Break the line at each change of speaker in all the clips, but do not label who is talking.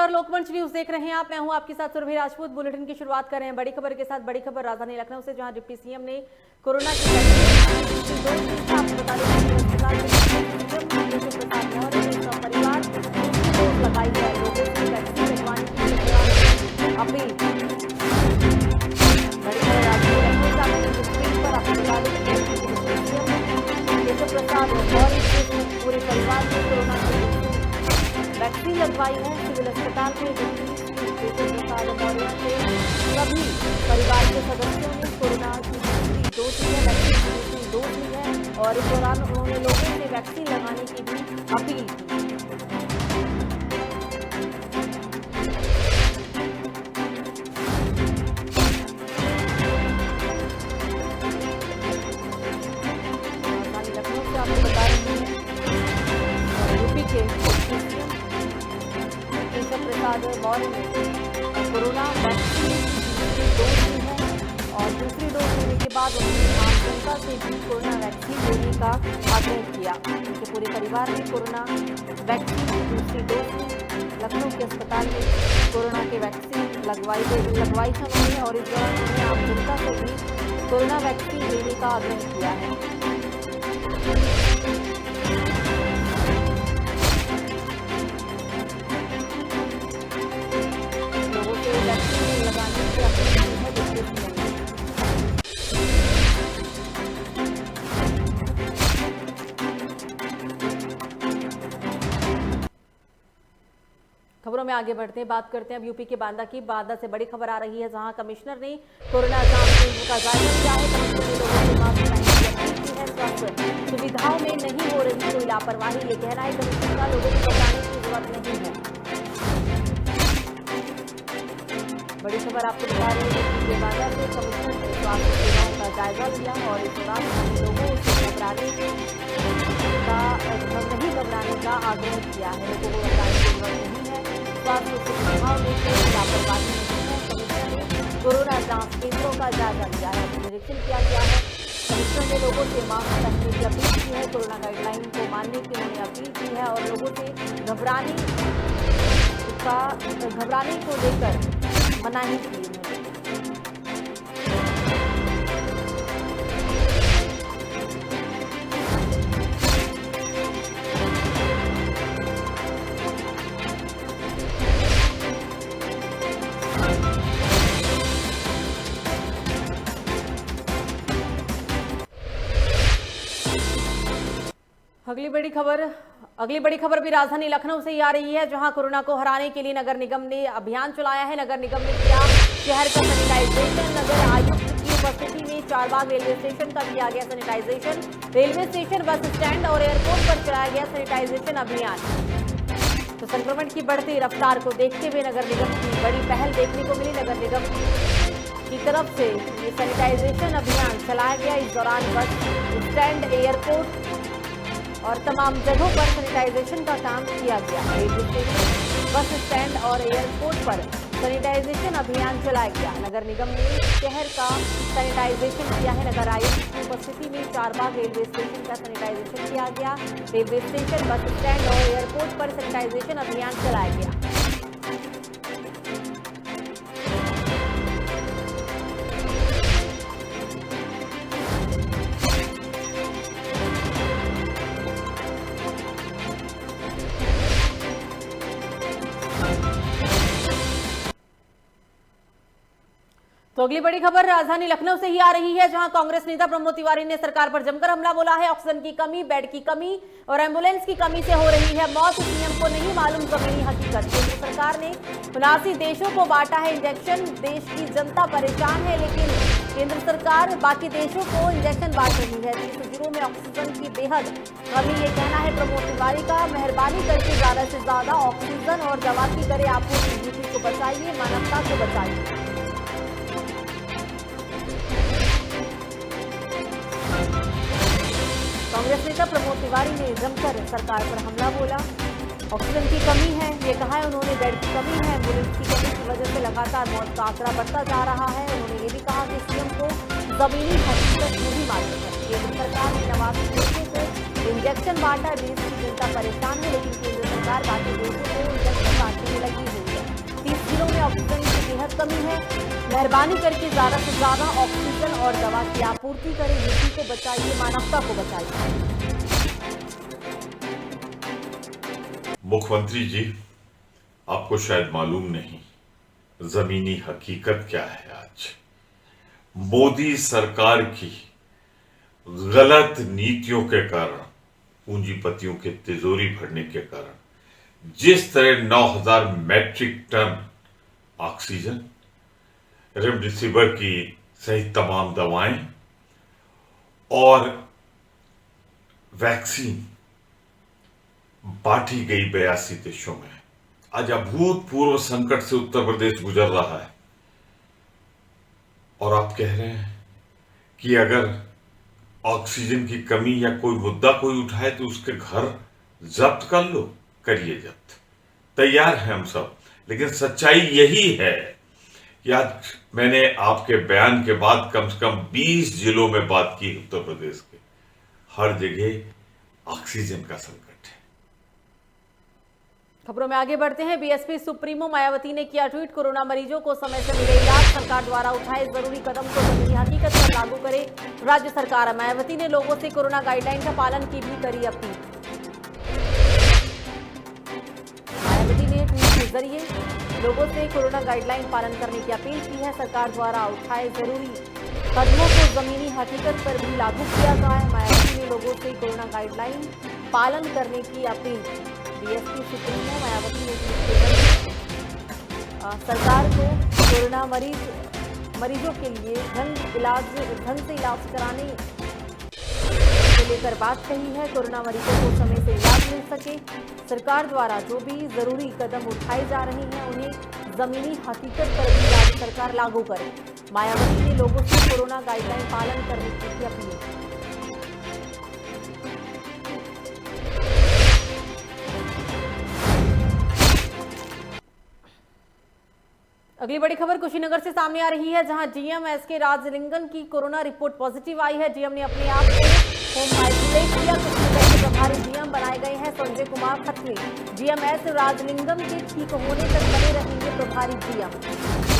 नमस्कार, लोकमंच न्यूज देख रहे हैं आप। मैं हूं आपके साथ सुरभि राजपूत। बुलेटिन की शुरुआत कर रहे हैं बड़ी खबर के साथ। बड़ी खबर राजधानी लखनऊ से, जहां डिप्टी सीएम ने कोरोना की परिवार लगाई है। लोगों से वैक्सीन लगवाने की अपील। बड़ी खबर राजधानी प्रसाद और पूरे परिवार में कोरोना की वैक्सीन लगवाई है। सिविल अस्पताल में प्रसाद मौर्य के सभी परिवार के सदस्यों ने कोरोना की दूसरी डोज ली है, वैक्सीन की दूसरी डोज ली है और इस दौरान उन्होंने लोगों से वैक्सीन लगाने की भी अपील की। लखनऊ से आपको बता रहे हैं यूपी के प्रसाद मौर्य ने कोरोना वैक्सीन की डोज ली है और दूसरी डोज लेने के बाद उन्होंने आम जनता से भी कोरोना वैक्सीन लेने का आग्रह किया। उनके पूरे परिवार ने कोरोना वैक्सीन की दूसरी डोज ली। लखनऊ के अस्पताल में कोरोना की वैक्सीन लगवाई है उन्होंने और इस दौरान उन्होंने आम जनता से भी कोरोना वैक्सीन लेने का आग्रह किया है। खबरों में आगे बढ़ते हैं, बात करते हैं अब यूपी के बांदा की। बांदा से बड़ी खबर आ रही है, जहां कमिश्नर ने कोरोना जांच केंद्र का जायजा लिया है। कमिश्नर ने लोगों से मास्क पहनने की अपील की है। स्वास्थ्य सुविधाओं में नहीं हो रही कोई लापरवाही, ये कहना है कमिश्नर का। लोगों को घबराने की जरूरत नहीं है। बड़ी खबर आपको बता रही है कि बांदा से कमिश्नर ने स्वास्थ्य सेवाओं का जायजा लिया और इस दौरान लोगों से नहीं घबराने का आग्रह किया है। लोगों को घबराने की जरूरत नहीं है। स्वास्थ्य सुविधाओं में कोई लापरवाही नहीं है। कमिश्नर ने कोरोना जांच केंद्रों का जायजा लिया है, निरीक्षण किया गया है। कमिश्नर ने लोगों से मास्क पहनने की अपील की है। कोरोना गाइडलाइन को मानने की उन्होंने अपील की है और लोगों से घबराने को लेकर मनाही की है। अगली बड़ी खबर भी राजधानी लखनऊ से ही आ रही है, जहां कोरोना को हराने के लिए नगर निगम ने अभियान चलाया है। नगर निगम ने किया शहर का सैनिटाइजेशन। नगर आयुक्त की उपस्थिति में चारबाग रेलवे स्टेशन का किया गया sanitization. Railway station, bus stand और एयरपोर्ट पर चलाया गया सैनिटाइजेशन अभियान। तो संक्रमण की बढ़ती रफ्तार को देखते हुए नगर निगम की बड़ी पहल देखने को मिली। नगर निगम की तरफ से ये सैनिटाइजेशन अभियान चलाया गया। इस दौरान बस स्टैंड, एयरपोर्ट और तमाम जगहों पर सैनिटाइजेशन का काम किया गया। रेलवे स्टेशन, बस स्टैंड और एयरपोर्ट पर सैनिटाइजेशन अभियान चलाया गया। नगर निगम ने शहर का सैनिटाइजेशन किया है। नगर आयुक्त की उपस्थिति में चारबाग रेलवे स्टेशन का सैनिटाइजेशन किया गया। रेलवे स्टेशन, बस स्टैंड और एयरपोर्ट पर सैनिटाइजेशन अभियान चलाया गया। तो अगली बड़ी खबर राजधानी लखनऊ से ही आ रही है, जहां कांग्रेस नेता प्रमोद तिवारी ने सरकार पर जमकर हमला बोला है। ऑक्सीजन की कमी, बेड की कमी और एम्बुलेंस की कमी से हो रही है मौत। सीएम को नहीं मालूम जमीनी हकीकत। केंद्र सरकार ने 79 देशों को बांटा है इंजेक्शन। देश की जनता परेशान है, लेकिन केंद्र सरकार बाकी देशों को इंजेक्शन बांट रही है। शिविरों में ऑक्सीजन की बेहद कमी, ये कहना है प्रमोद तिवारी का। मेहरबानी करके ज्यादा से ज्यादा ऑक्सीजन और दवा की करें आपूर्ति। यूपी को बचाइए, मानवता को बचाइए। कांग्रेस नेता प्रमोद तिवारी ने जमकर सरकार पर हमला बोला। ऑक्सीजन की कमी है, ये कहा है उन्होंने। बेड की कमी है, एम्बुलेंस की कमी की वजह से लगातार मौत का आंकड़ा बढ़ता जा रहा है। उन्होंने ये भी कहा कि सीएम को जमीनी हकीकत नहीं मालूम है। केंद्र सरकार ने 89 देशों को इंजेक्शन बांटा। देश की जनता परेशान है, लेकिन केंद्र सरकार बाकी देशों को इंजेक्शन बांटने में लगी हुई है। जिलों में ऑक्सीजन की बेहद कमी है। मेहरबानी करके ज्यादा से ज्यादा ऑक्सीजन और दवा की आपूर्ति करें। यूपी को बचाइए, मानवता को बचाइए।
मुख्यमंत्री जी, आपको शायद मालूम नहीं जमीनी हकीकत क्या है। आज मोदी सरकार की गलत नीतियों के कारण, पूंजीपतियों के तिजोरी भरने के कारण जिस तरह 9,000 मैट्रिक टन ऑक्सीजन, रेमडेसिविर की सहित तमाम दवाएं और वैक्सीन बांटी गई 82 देशों में, आज अभूतपूर्व संकट से उत्तर प्रदेश गुजर रहा है। और आप कह रहे हैं कि अगर ऑक्सीजन की कमी या कोई मुद्दा कोई उठाए तो उसके घर जब्त कर लो। करिए जब्त, तैयार हैं हम सब। लेकिन सच्चाई यही है कि आज मैंने आपके बयान के बाद कम से कम 20 जिलों में बात की। उत्तर प्रदेश के हर जगह ऑक्सीजन का संकट है।
खबरों में आगे बढ़ते हैं। बीएसपी सुप्रीमो मायावती ने किया ट्वीट, कोरोना मरीजों को समय से मिले इलाज, सरकार द्वारा उठाए जरूरी कदम को जमीनी हकीकत पर लागू करे राज्य सरकार। मायावती ने लोगों से कोरोना गाइडलाइन का पालन की भी करी अपील। मायावती ने ट्वीट के जरिए लोगों से कोरोना गाइडलाइन पालन करने की अपील की है। सरकार द्वारा उठाए जरूरी कदमों को जमीनी हकीकत पर भी लागू किया जाए। मायावती ने लोगों से कोरोना गाइडलाइन पालन करने की अपील। बीएसपी सुप्रीमो मायावती ने सरकार को कोरोना मरीजों के लिए ढंग से इलाज कराने को लेकर बात कही है। कोरोना मरीजों को समय से इलाज मिल सके, सरकार द्वारा जो भी जरूरी कदम उठाए जा रहे हैं उन्हें जमीनी हकीकत पर भी राज्य सरकार लागू करे। मायावती ने लोगों से कोरोना गाइडलाइन पालन करने की अपील की। अगली बड़ी खबर कुशीनगर से सामने आ रही है, जहां डीएम एसके राजलिंगम की कोरोना रिपोर्ट पॉजिटिव आई है। डीएम ने अपने आप को होम आइसोलेट किया। कुशीनगर के प्रभारी डीएम बनाए गए हैं संजय कुमार खत्री। डीएम एस राजलिंगम के ठीक होने तक बने रहेंगे प्रभारी डीएम।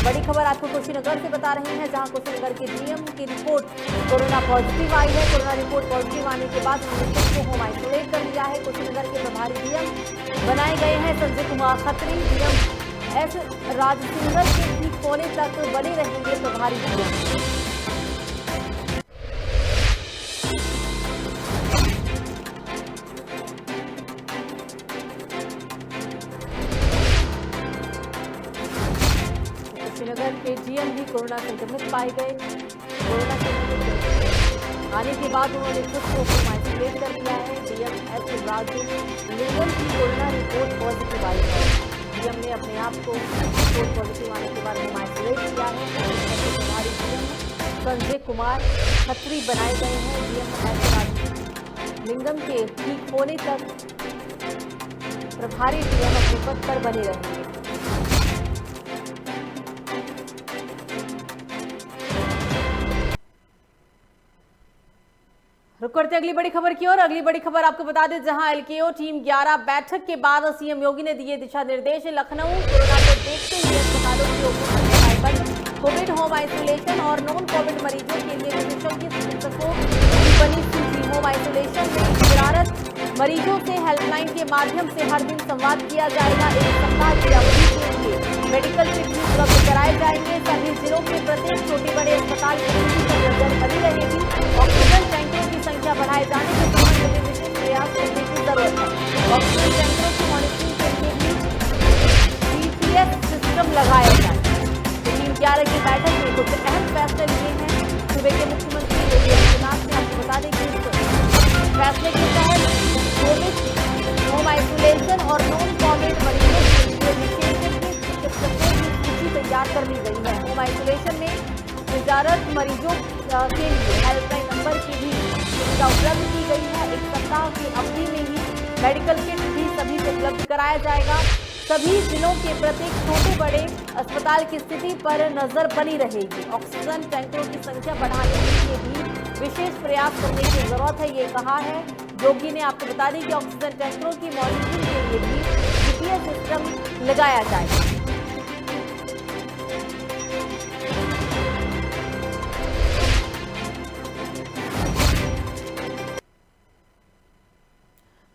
बड़ी खबर आपको कुशीनगर से बता रहे हैं, जहां कुशीनगर के डीएम की रिपोर्ट कोरोना पॉजिटिव आई है। कोरोना रिपोर्ट पॉजिटिव आने के बाद उन्होंने खुद को होम आइसोलेट कर लिया है। कुशीनगर के प्रभारी डीएम बनाए गए हैं संजय कुमार खत्री। डीएम एस राजलिंगम के ठीक होने तक बने रहेंगे प्रभारी डीएम। कुशीनगर के डीएम भी कोरोना संक्रमित पाए गए। कोरोना संक्रमित आने के बाद उन्होंने खुद को होम आइसोलेट कर लिया है। डीएम एस राजलिंगम की कोरोना रिपोर्ट पॉजिटिव आई है। डीएम ने अपने आप को रिपोर्ट पॉजिटिव आने के बाद होम आइसोलेट किया है। प्रभारी डीएम संजय कुमार खत्री बनाए गए हैं। डीएम एस राजलिंगम के ठीक होने तक प्रभारी डीएम अपने पद पर बने रहेंगे। रुक करते अगली बड़ी खबर की ओर। अगली बड़ी खबर आपको बता दें, जहां एलकेओ टीम 11 बैठक के बाद सीएम योगी ने दिए दिशा निर्देश। लखनऊ कोरोना को देखते हुए अस्पतालों की ओपीडी बंद, कोविड होम आइसोलेशन और नॉन कोविड मरीजों के लिए विशेषज्ञ चिकित्सकों की बनी सूची। होम आइसोलेशन में शरारत मरीजों से हेल्पलाइन के माध्यम से हर दिन संवाद किया जाएगा। एक सप्ताह की अवधि के लिए मेडिकल किट भी उपलब्ध कराए जाएंगे। सभी जिलों के प्रत्येक छोटे बड़े अस्पताल की स्थिति पर नजर बनी रहेगी। ऑक्सीजन टैंकरों की संख्या बढ़ाए जाने के संबंध में विशेष प्रयास करने की जरूरत है। ऑक्सीजन टैंकरों की मॉनिटरिंग के लिए भी जीपीएस सिस्टम लगाया जाए। टीम 11 की बैठक में कुछ अहम फैसले लिए हैं। सूबे के मुख्यमंत्री योगी आदित्यनाथ ने आपको बता दें कि फैसले के तहत कोविड होम आइसोलेशन और नॉन कोविड मरीजों के लिए विशेषज्ञ चिकित्सकों की सूची तैयार कर ली गई है। होम आइसोलेशन में शरारत मरीजों के लिए हेल्पलाइन नंबर की भी सुविधा उपलब्ध की गई है। एक सप्ताह की अवधि में ही मेडिकल किट भी सभी को उपलब्ध कराया जाएगा। सभी जिलों के प्रत्येक छोटे बड़े अस्पताल की स्थिति पर नजर बनी रहेगी। ऑक्सीजन टैंकरों की संख्या बढ़ाने के लिए भी विशेष प्रयास करने की जरूरत है, ये कहा है योगी ने। आपको बता दें कि ऑक्सीजन टैंकरों की मॉनिटरिंग के लिए भी जीपीएस सिस्टम लगाया जाएगा।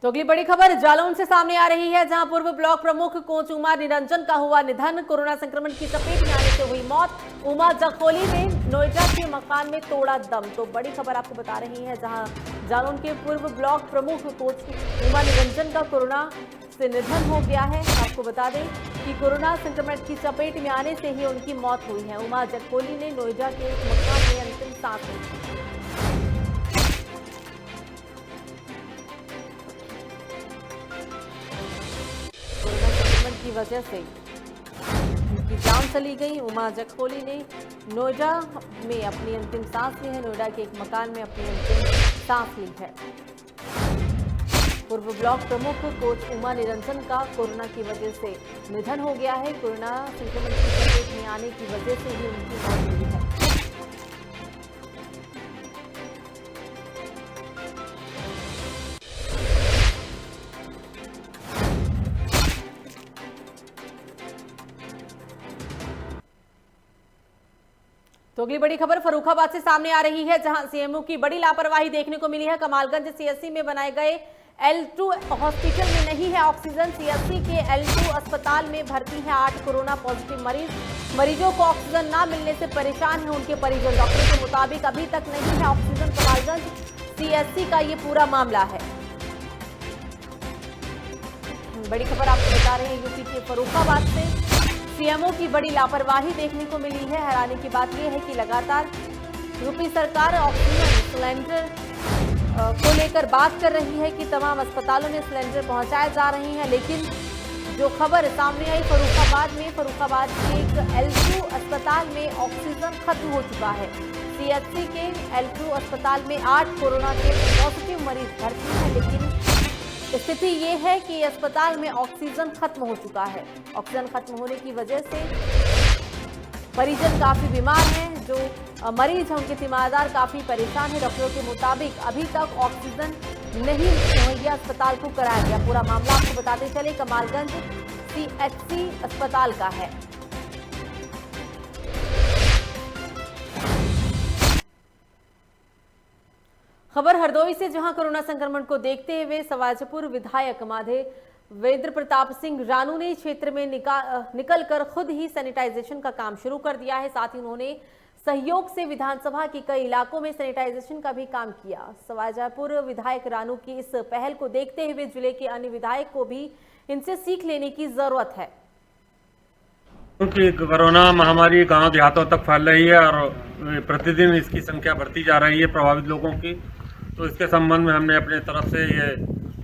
तो अगली बड़ी खबर जालौन से सामने आ रही है, जहां पूर्व ब्लॉक प्रमुख कोच उमा निरंजन का हुआ निधन। कोरोना संक्रमण की चपेट में आने से हुई मौत। उमा जखोली ने नोएडा के मकान में तोड़ा दम। तो बड़ी खबर आपको बता रही है, जहां जालौन के पूर्व ब्लॉक प्रमुख कोच उमा निरंजन का कोरोना से निधन हो गया है। आपको बता दें कि कोरोना संक्रमण की चपेट में आने से ही उनकी मौत हुई है। उमा जखोली ने नोएडा के मकान में अंतिम सांस ली। की वजह से उनकी जान चली गई। उमा जखोली ने नोएडा में अपनी अंतिम सांस ली है। नोएडा के एक मकान में अपनी अंतिम सांस ली है। पूर्व ब्लॉक प्रमुख कोच उमा निरंजन का कोरोना की वजह से निधन हो गया है। कोरोना संक्रमण की चपेट में आने की वजह से ही उनकी मौत हुई है। तो अगली बड़ी खबर फर्रुखाबाद से सामने आ रही है, जहां सीएमओ की बड़ी लापरवाही देखने को मिली है। कमालगंज सीएससी में बनाए गए L2 हॉस्पिटल में नहीं है ऑक्सीजन। सीएससी के L2 अस्पताल में भर्ती है 8 कोरोना पॉजिटिव मरीज। मरीजों को ऑक्सीजन ना मिलने से परेशान है उनके परिजन। डॉक्टर के मुताबिक अभी तक नहीं है ऑक्सीजन। कमालगंज सीएससी का ये पूरा मामला है। बड़ी खबर आपको बता रहे हैं, यूपी के फर्रुखाबाद से सीएमओ की बड़ी लापरवाही देखने को मिली है। हैरानी की बात यह है कि लगातार यूपी सरकार ऑक्सीजन सिलेंडर को लेकर बात कर रही है कि तमाम अस्पतालों में सिलेंडर पहुंचाए जा रहे हैं, लेकिन जो खबर सामने आई फर्रुखाबाद के एक L2 अस्पताल में ऑक्सीजन खत्म हो चुका है। सीएचसी के L2 अस्पताल में 8 कोरोना के पॉजिटिव मरीज भर्ती हैं, लेकिन स्थिति ये है कि अस्पताल में ऑक्सीजन खत्म हो चुका है। ऑक्सीजन खत्म होने की वजह से परिजन काफी बीमार हैं। जो मरीज हैं उनके तीमारदार काफी परेशान हैं। डॉक्टरों के मुताबिक अभी तक ऑक्सीजन नहीं मुहैया अस्पताल को कराया गया। पूरा मामला आपको बताते चले, कमालगंज सीएचसी अस्पताल का है। खबर हरदोई से, जहां कोरोना संक्रमण को देखते हुए सवाजपुर विधायक माधवेंद्र प्रताप सिंह रानू ने क्षेत्र में निकल कर खुद ही सैनिटाइजेशन का काम शुरू कर दिया है। साथ ही उन्होंने सहयोग से विधानसभा के कई इलाकों में सैनिटाइजेशन का भी काम किया। सवाजपुर विधायक रानू की इस पहल को देखते हुए जिले के अन्य विधायक को भी इनसे सीख लेने की जरूरत है,
क्योंकि कोरोना महामारी गांव देहातों तक फैल रही है और प्रतिदिन इसकी संख्या बढ़ती जा रही है प्रभावित लोगों की। तो इसके संबंध में हमने अपने तरफ से ये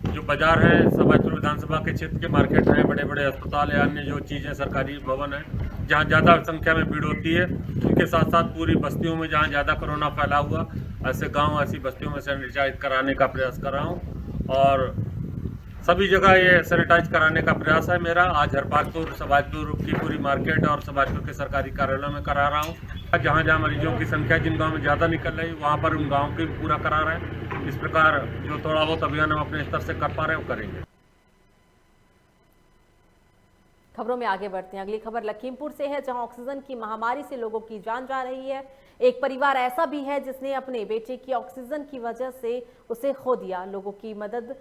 जो बाजार है, सवाजपुर विधानसभा के क्षेत्र के मार्केट हैं, बड़े बड़े अस्पताल है, अन्य जो चीज़ें सरकारी भवन है, जहां ज़्यादा संख्या में भीड़ होती है, उनके साथ साथ पूरी बस्तियों में जहां ज़्यादा कोरोना फैला हुआ, ऐसे गाँव ऐसी बस्तियों में सैनिटाइज कराने का प्रयास कर रहा हूँ। और सभी जगह ये सैनिटाइज कराने का प्रयास है मेरा। आज हरपालपुर, सवाजपुर की पूरी मार्केट और सवाजपुर के सरकारी कार्यालयों में करा रहा हूँ। जहाँ जहाँ मरीजों की संख्या जिन गाँव में ज़्यादा निकल रही, वहाँ पर उन गाँव की भी पूरा करा रहे हैं। इस प्रकार जो थोड़ा बहुत अभियान हम अपने स्तर से कर पा रहे हैं वो करेंगे।
खबरों में आगे बढ़ते हैं। अगली खबर लखीमपुर से है, जहां ऑक्सीजन की महामारी से लोगों की जान जा रही है। एक परिवार ऐसा भी है जिसने अपने बेटे की ऑक्सीजन की वजह से उसे खो दिया। लोगों की मदद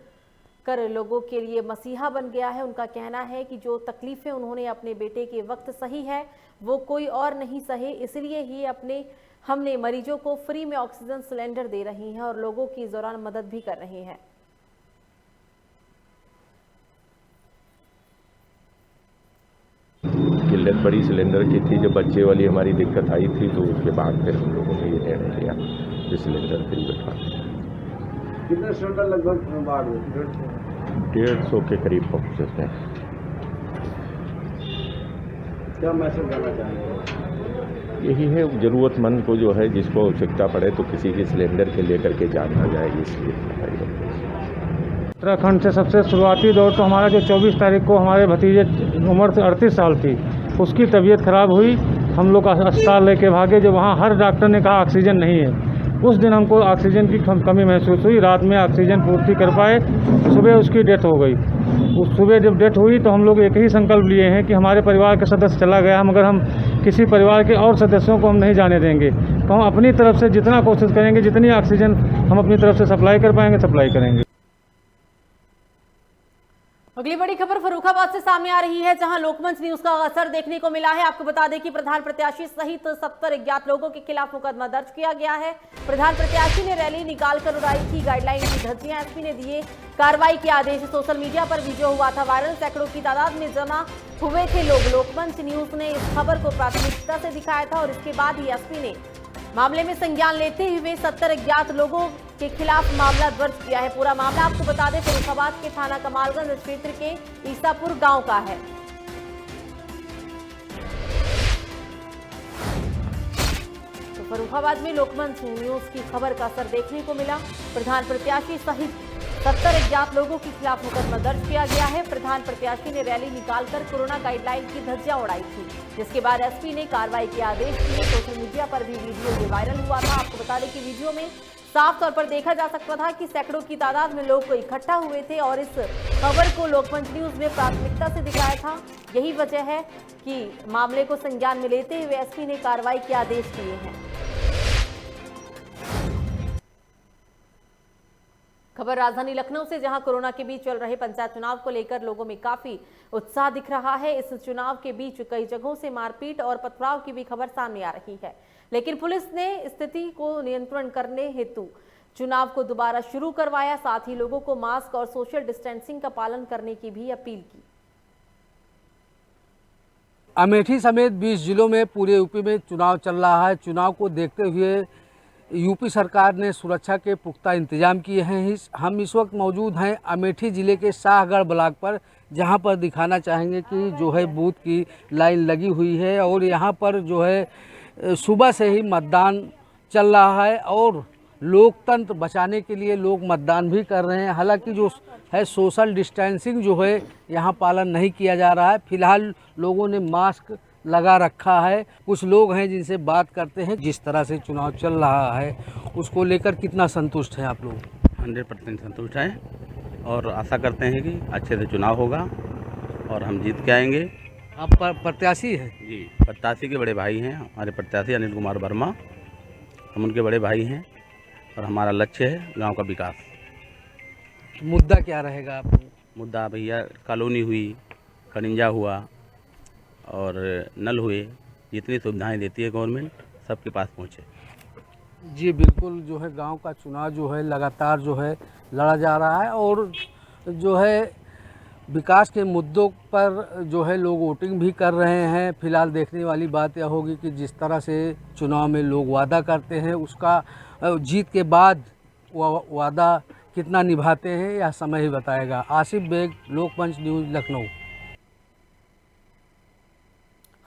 कर लोगों के लिए मसीहा बन गया है। उनका कहना है कि जो तकलीफें उन्होंने अपने बेटे के वक्त सही है वो कोई और नहीं सहे, इसलिए ही हमने मरीजों को फ्री में ऑक्सीजन सिलेंडर दे रही हैं और लोगों की इस दौरान मदद भी कर रही हैं।
किल्लत बड़ी सिलेंडर की थी, जब बच्चे वाली हमारी दिक्कत आई थी तो उसके बाद फिर हम लोगों ने ये निर्णय लिया कि सिलेंडर फ्री बैठा।
कितने सिलेंडर लगभग बाढ़
150 के करीब पहुँचे हैं।
क्या मैसेज देना चाहेंगे?
यही है, ज़रूरतमंद को जो है जिसको आवश्यकता पड़े तो किसी की सिलेंडर के लेकर के जान ना जाएगी, इसलिए
उत्तराखंड से सबसे शुरुआती दौर तो हमारा जो 24 तारीख को हमारे भतीजे उम्र 38 साल थी, उसकी तबीयत खराब हुई। हम लोग अस्पताल लेके भागे, जब वहाँ हर डॉक्टर ने कहा ऑक्सीजन नहीं है। उस दिन हमको ऑक्सीजन की कमी महसूस हुई। रात में ऑक्सीजन पूर्ति कर पाए, सुबह उसकी डेथ हो गई। उस सुबह जब डेथ हुई तो हम लोग एक ही संकल्प लिए हैं कि हमारे परिवार के सदस्य चला गया, मगर हम किसी परिवार के और सदस्यों को हम नहीं जाने देंगे। तो हम अपनी तरफ से जितना कोशिश करेंगे, जितनी ऑक्सीजन हम अपनी तरफ से सप्लाई कर पाएंगे सप्लाई करेंगे।
अगली बड़ी खबर फर्रुखाबाद से सामने आ रही है, जहां लोकमंच न्यूज का असर देखने को मिला है। आपको बता दें कि प्रधान प्रत्याशी सहित 70 अज्ञात लोगों के खिलाफ मुकदमा दर्ज किया गया है। प्रधान प्रत्याशी ने रैली निकालकर उड़ाई थी गाइडलाइन की धज्जियां। एसपी ने दिए कार्रवाई के आदेश। सोशल मीडिया पर वीडियो हुआ था वायरल। सैकड़ों की तादाद में जमा हुए थे लोग। लोकमंच न्यूज ने इस खबर को प्राथमिकता से दिखाया था और इसके बाद ही एसपी ने मामले में संज्ञान लेते हुए 70 अज्ञात लोगों के खिलाफ मामला दर्ज किया है। पूरा मामला आपको बता दें फर्रुखाबाद के थाना कमालगंज क्षेत्र के ईसापुर गांव का है। तो फर्रुखाबाद में लोकमंच न्यूज की खबर का असर देखने को मिला। प्रधान प्रत्याशी सहित 70 अज्ञात लोगों के खिलाफ मुकदमा दर्ज किया गया है। प्रधान प्रत्याशी ने रैली निकालकर कोरोना गाइडलाइन की धज्जियां उड़ाई थी, जिसके बाद एसपी ने कार्रवाई के आदेश दिए। सोशल मीडिया पर भी वीडियो ये वायरल हुआ था। आपको बता दें कि वीडियो में साफ तौर पर देखा जा सकता था कि सैकड़ों की तादाद में लोग इकट्ठा हुए थे और इस खबर को लोकमंच न्यूज ने प्राथमिकता से दिखाया था। यही वजह है कि मामले को संज्ञान में लेते हुए एसपी ने कार्रवाई के आदेश दिए हैं। खबर राजधानी लखनऊ से, जहां कोरोना के बीच चल रहे पंचायत चुनाव को लेकर लोगों में काफी उत्साह दिख रहा है। इस चुनाव के बीच कई जगहों से मारपीट और पथराव की भी खबर सामने आ रही है, लेकिन पुलिस ने स्थिति को नियंत्रण करने हेतु चुनाव को दोबारा शुरू करवाया। साथ ही लोगों को मास्क और सोशल डिस्टेंसिंग का पालन करने की भी अपील की।
अमेठी समेत 20 जिलों में पूरे यूपी में चुनाव चल रहा है। चुनाव को देखते हुए यूपी सरकार ने सुरक्षा के पुख्ता इंतजाम किए हैं। हम इस वक्त मौजूद हैं अमेठी ज़िले के शाहगढ़ ब्लॉक पर, जहां पर दिखाना चाहेंगे कि जो है बूथ की लाइन लगी हुई है और यहां पर जो है सुबह से ही मतदान चल रहा है और लोकतंत्र बचाने के लिए लोग मतदान भी कर रहे हैं। हालांकि जो है सोशल डिस्टेंसिंग जो है यहाँ पालन नहीं किया जा रहा है। फिलहाल लोगों ने मास्क लगा रखा है। कुछ लोग हैं जिनसे बात करते हैं। जिस तरह से चुनाव चल रहा है उसको लेकर कितना संतुष्ट हैं आप लोग?
100% संतुष्ट हैं और आशा करते हैं कि अच्छे से चुनाव होगा और हम जीत के आएंगे।
आप प्रत्याशी हैं?
जी, प्रत्याशी के बड़े भाई हैं हमारे प्रत्याशी अनिल कुमार वर्मा। हम उनके बड़े भाई हैं और हमारा लक्ष्य है गांव का विकास।
मुद्दा क्या रहेगा आप?
मुद्दा भैया कॉलोनी हुई, खनिंजा हुआ और नल हुए, जितनी सुविधाएं देती है गवर्नमेंट सबके पास पहुँचे।
जी बिल्कुल, जो है गांव का चुनाव जो है लगातार जो है लड़ा जा रहा है और जो है विकास के मुद्दों पर जो है लोग वोटिंग भी कर रहे हैं। फिलहाल देखने वाली बात यह होगी कि जिस तरह से चुनाव में लोग वादा करते हैं उसका जीत के बाद वादा कितना निभाते हैं यह समय ही बताएगा। आसिफ बेग, लोकमंच न्यूज़, लखनऊ।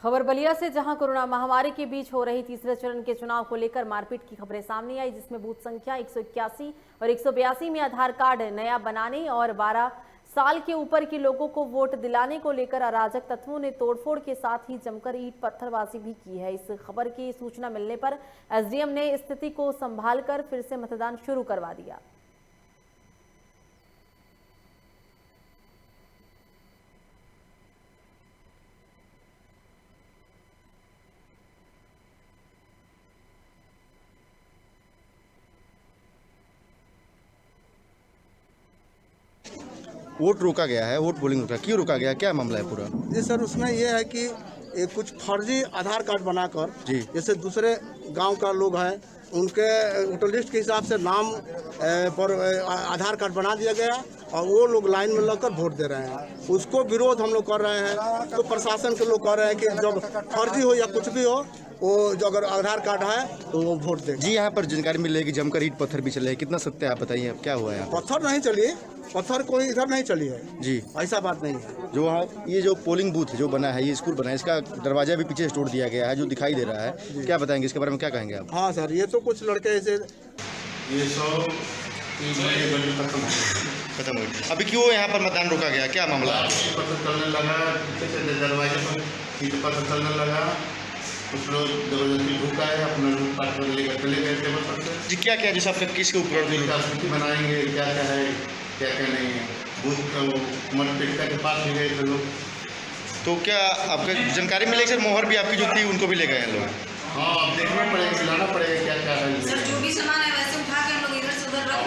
खबर बलिया से, जहां कोरोना महामारी के बीच हो रही तीसरे चरण के चुनाव को लेकर मारपीट की खबरें सामने आई, जिसमें बूथ संख्या 181 और 182 में आधार कार्ड नया बनाने और 12 साल के ऊपर के लोगों को वोट दिलाने को लेकर अराजक तत्वों ने तोड़फोड़ के साथ ही जमकर ईंट पत्थरबाजी भी की है। इस खबर की सूचना मिलने पर एसडीएम ने स्थिति को संभालकर फिर से मतदान शुरू करवा दिया।
वोट रोका गया है, वोट पोलिंग रोका, क्यों रोका गया, क्या मामला है पूरा?
जी सर, उसमें ये है कि कुछ फर्जी आधार कार्ड बनाकर
जी,
जैसे दूसरे गांव का लोग हैं उनके वोटर लिस्ट के हिसाब से नाम पर आधार कार्ड बना दिया गया और वो लोग लाइन में लगकर वोट दे रहे हैं। उसको विरोध हम लोग कर रहे हैं। तो प्रशासन के लोग कह रहे हैं कि जब फर्जी हो या कुछ भी हो, वो जो अगर आधार कार्ड है तो वो वोट दे।
जी, यहाँ पर जानकारी मिल रही है कि जमकर ईंट पत्थर भी चले हैं, कितना सत्य है आप बताइए, क्या हुआ है?
पत्थर नहीं चली, पत्थर कोई इधर नहीं चली है
जी,
ऐसा बात नहीं है।
जो वहाँ ये जो पोलिंग बूथ जो बना है, ये स्कूल बना है, इसका दरवाजा भी पीछे से तोड़ दिया गया है जो दिखाई दे रहा है, क्या बताएंगे इसके बारे में, क्या कहेंगे आप?
हाँ सर, ये तो कुछ लड़के ऐसे
ये सब खत्म हो गई। अभी क्यों यहाँ पर मतदान रोका गया, क्या मामला है?
पता चलने लगा, दरवाजे पर पता चलने लगा, कुछ लोग जबरदस्ती ढुका है, अपना पार्ट लेकर चले गए टेबल पर से।
जी, क्या क्या जैसे आपने किसके ऊपर
बनाएंगे, क्या क्या है क्या क्या नहीं है, बूथ मतपेटिका के पास भी गए थे लोग।
तो क्या आपको जानकारी मिली सर, मोहर भी आपकी जो थी उनको भी ले गए हैं लोग?
हाँ, अब देखना पड़ेगा, खिलाना पड़ेगा क्या क्या है।
सर, जो भी सामान है वैसे उठा के हम लोग इधर से उधर रख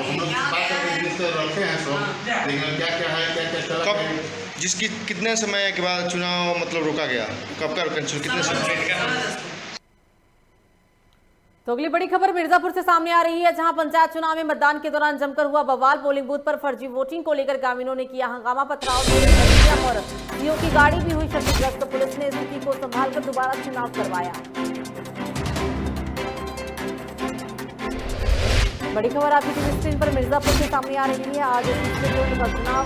रखे हैं सब, लेकिन क्या क्या है क्या क्या चला
जिसकी कितने समय के बाद चुनाव मतलब रोका गया, कब का कितने समय?
तो अगली बड़ी खबर मिर्जापुर से सामने आ रही है, जहां पंचायत चुनाव में मतदान के दौरान जमकर हुआ बवाल। पोलिंग बूथ पर फर्जी वोटिंग को लेकर ग्रामीणों ने किया हंगामा, पथराव और सीओ की गाड़ी भी हुई क्षतिग्रस्त। पुलिस ने स्थिति को संभालकर दोबारा चुनाव करवाया। बड़ी खबर आपकी टीवी स्क्रीन पर मिर्जापुर से सामने आ रही है। आज का चुनाव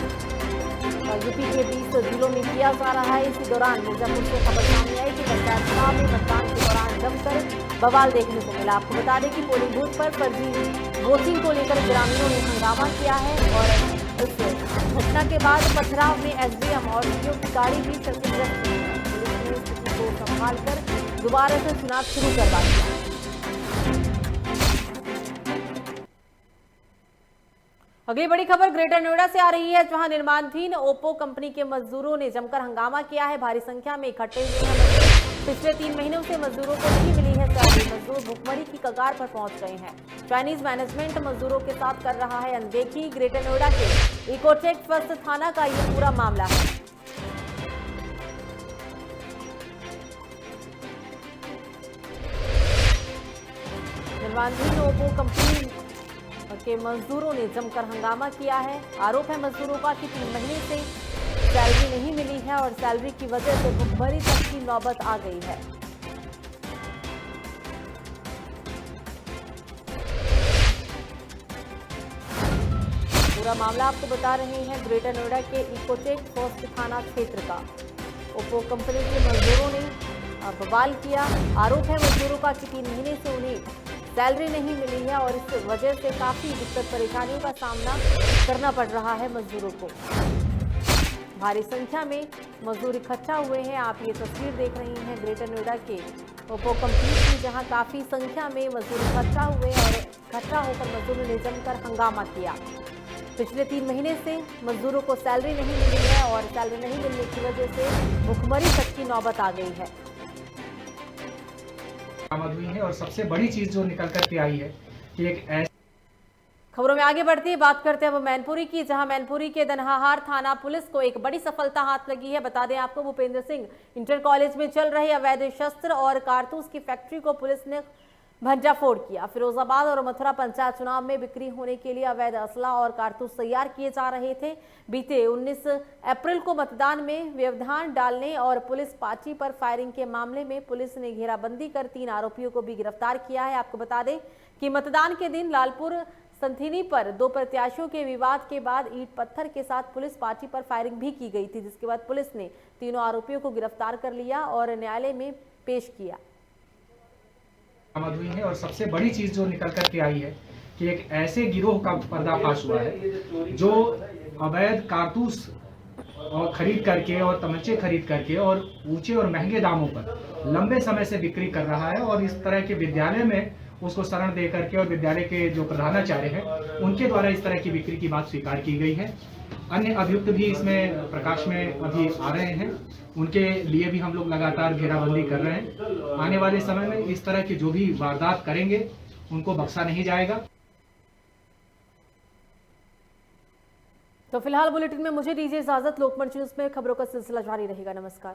यूपी के 20 जिलों में किया जा रहा है। इसी दौरान मिर्जापुर से खबर सामने आई कि पंचायत चुनाव में मतदान के दौरान जमकर बवाल देखने को मिला। आपको बता दें कि पोलिंग बूथ पर फर्जी वोटिंग को लेकर ग्रामीणों ने हंगामा किया है और इस घटना के बाद पथराव में एसडीएम और सीओ की गाड़ी भी क्षतिग्रस्त हुई है। पुलिस ने स्थिति को संभालकर दोबारा से चुनाव शुरू करवा दिया। अगली बड़ी खबर ग्रेटर नोएडा से आ रही है, जहां निर्माणाधीन ओप्पो कंपनी के मजदूरों ने जमकर हंगामा किया है। भारी संख्या में इकट्ठे हुए हैं मजदूर। पिछले 3 महीनों से मजदूरों को नहीं मिली है सैलरी। मजदूर भुखमरी की कगार पर पहुंच गए हैं। चाइनीज मैनेजमेंट मजदूरों के साथ कर रहा है अनदेखी। ग्रेटर नोएडा के इकोटेक ट्रस्ट थाना का ये पूरा मामला है। निर्माणाधीन ओप्पो कंपनी के मजदूरों ने जमकर हंगामा किया है। आरोप है मजदूरों का कि 3 महीने से सैलरी नहीं मिली है और सैलरी की वजह से भुखमरी तक की नौबत आ गई है। पूरा मामला आपको बता रहे हैं ग्रेटर नोएडा के इकोटेक ट्रस्ट थाना क्षेत्र का। ओप्पो कंपनी के मजदूरों ने बवाल किया। आरोप है मजदूरों का कि 3 महीने से उन्हें सैलरी नहीं मिली है और इस वजह से काफ़ी दिक्कत परेशानियों का सामना करना पड़ रहा है मजदूरों को। भारी संख्या में मजदूर इकट्ठा हुए हैं। आप ये तस्वीर देख रही हैं ग्रेटर नोएडा के ओप्पो कंपनी की, जहां काफ़ी संख्या में मजदूर इकट्ठा हुए और इकट्ठा होकर मजदूरों ने जमकर हंगामा किया। पिछले 3 महीने से मजदूरों को सैलरी नहीं मिली है और सैलरी नहीं मिलने की वजह से भुखमरी तक की नौबत आ गई है।
हुई है और सबसे बड़ी चीज जो निकल करके आई है कि एक ऐसी
खबरों में आगे बढ़ते हैं, बात करते हैं अब मैनपुरी की, जहां मैनपुरी के दनहाहार थाना पुलिस को एक बड़ी सफलता हाथ लगी है। बता दें आपको, भूपेंद्र सिंह इंटर कॉलेज में चल रहे अवैध शस्त्र और कारतूस की फैक्ट्री को पुलिस ने भंडाफोड़ किया। फिरोजाबाद और मथुरा पंचायत चुनाव में बिक्री होने के लिए अवैध असला और कारतूस तैयार किए जा रहे थे। बीते 19 अप्रैल को मतदान में व्यवधान डालने और पुलिस पार्टी पर फायरिंग के मामले में पुलिस ने घेराबंदी कर 3 आरोपियों को भी गिरफ्तार किया है। आपको बता दें कि मतदान के दिन लालपुर संथिनी पर 2 प्रत्याशियों के विवाद के बाद ईंट पत्थर के साथ पुलिस पार्टी पर फायरिंग भी की गई थी, जिसके बाद पुलिस ने तीनों आरोपियों को गिरफ्तार कर लिया और न्यायालय में पेश किया।
हुई है और सबसे बड़ी चीज जो निकल करके आई है कि एक ऐसे गिरोह का पर्दाफाश हुआ है जो अवैध कारतूस और खरीद करके और तमंचे खरीद करके और ऊंचे और महंगे दामों पर लंबे समय से बिक्री कर रहा है और इस तरह के विद्यालय में उसको शरण दे करके और विद्यालय के जो प्रधानाचार्य हैं उनके द्वारा इस तरह की बिक्री की बात स्वीकार की गई है। अन्य अभियुक्त भी इसमें प्रकाश में अभी आ रहे हैं, उनके लिए भी हम लोग लगातार घेराबंदी कर रहे हैं। आने वाले समय में इस तरह के जो भी वारदात करेंगे उनको बख्शा नहीं जाएगा।
तो फिलहाल बुलेटिन में मुझे दीजिए इजाजत। लोकमंच न्यूज में खबरों का सिलसिला जारी रहेगा। नमस्कार।